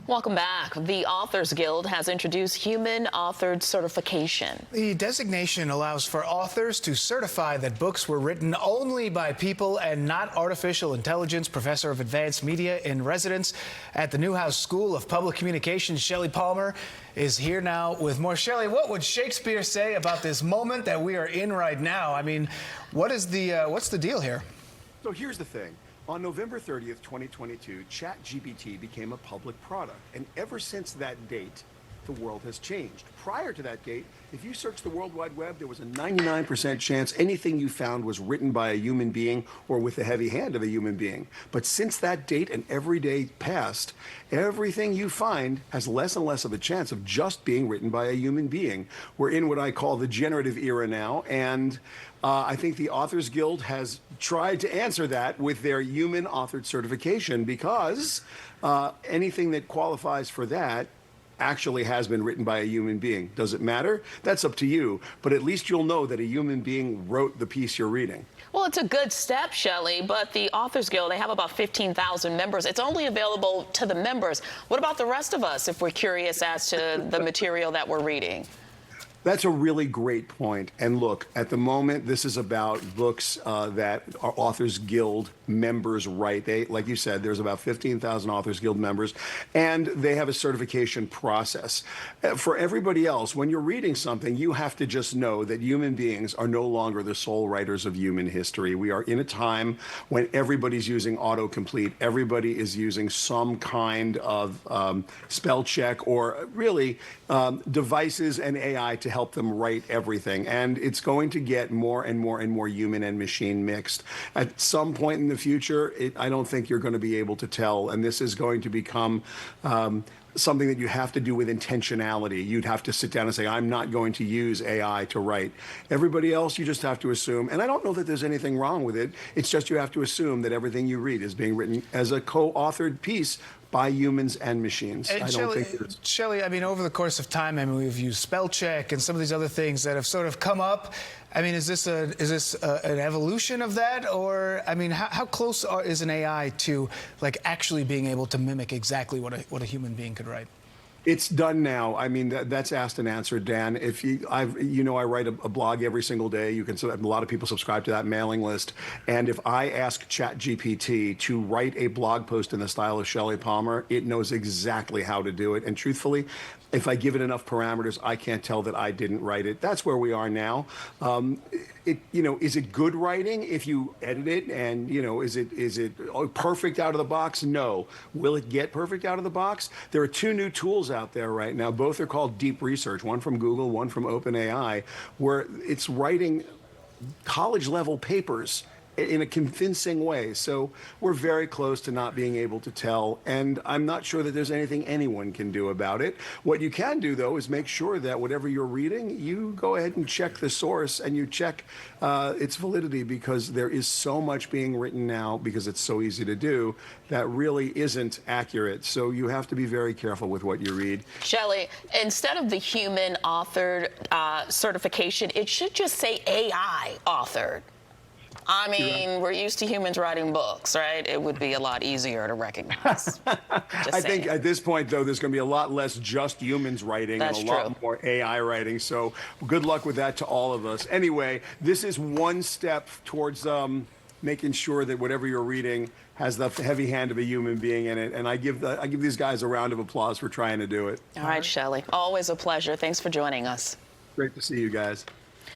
Welcome back. The Authors Guild has introduced human-authored certification. The designation allows for authors to certify that books were written only by people and not artificial intelligence. Professor of Advanced Media in residence at the Newhouse School of Public Communications, Shelly Palmer, is here now with more. Shelly, what would Shakespeare say about this moment that we are in right now? I mean, what's the deal here? So here's the thing. On November 30th, 2022, ChatGPT became a public product. And ever since that date, the world has changed. Prior to that date, if you searched the World Wide Web, there was a 99% chance anything you found was written by a human being or with the heavy hand of a human being. But since that date and every day past, everything you find has less and less of a chance of just being written by a human being. We're in what I call the generative era now, and I think the Authors Guild has tried to answer that with their human authored certification, because anything that qualifies for that actually has been written by a human being. Does it matter? That's up to you. But at least you'll know that a human being wrote the piece you're reading. Well, it's a good step, Shelley, but the Authors Guild, they have about 15,000 members. It's only available to the members. What about the rest of us if we're curious as to the material that we're reading? That's a really great point. And look, at the moment, this is about books that our Authors Guild members write. Like you said, there's about 15,000 Authors Guild members, and they have a certification process. For everybody else, when you're reading something, you have to just know that human beings are no longer the sole writers of human history. We are in a time when everybody's using autocomplete. Everybody is using some kind of spell check, or really devices and AI to help them write everything. And it's going to get more and more and more human and machine mixed. At some point in the future, I don't think you're going to be able to tell. And this is going to become something that you have to do with intentionality. You'd have to sit down and say, I'm not going to use AI to write. Everybody else, you just have to assume. And I don't know that there's anything wrong with it. It's just you have to assume that everything you read is being written as a co-authored piece by humans and machines. And Shelley, I mean, over the course of time, I mean, we've used spell check and some of these other things that have sort of come up. I mean, is this an evolution of that, or I mean, how close is an AI to like actually being able to mimic exactly what a human being could write? It's done now. I mean, that's asked and answered, Dan. If I write a blog every single day. You can. A lot of people subscribe to that mailing list. And if I ask ChatGPT to write a blog post in the style of Shelly Palmer, it knows exactly how to do it. And truthfully, if I give it enough parameters, I can't tell that I didn't write it. That's where we are now. Is it good writing if you edit it? And is it perfect out of the box? No. Will it get perfect out of the box? There are two new tools out there right now. Both are called Deep Research. One from Google, one from OpenAI, where it's writing college-level papers in a convincing way. So we're very close to not being able to tell, and I'm not sure that there's anything anyone can do about it. What you can do, though, is make sure that whatever you're reading, you go ahead and check the source and you check its validity, because there is so much being written now, because it's so easy to do, that really isn't accurate. So you have to be very careful with what you read. Shelley, instead of the human authored certification, it should just say AI authored. I mean, we're used to humans writing books, right? It would be a lot easier to recognize. I think at this point, though, there's going to be a lot less just humans writing and a lot more AI writing. So good luck with that to all of us. Anyway, this is one step towards making sure that whatever you're reading has the heavy hand of a human being in it. And I give these guys a round of applause for trying to do it. All right, Shelley. Always a pleasure. Thanks for joining us. Great to see you guys.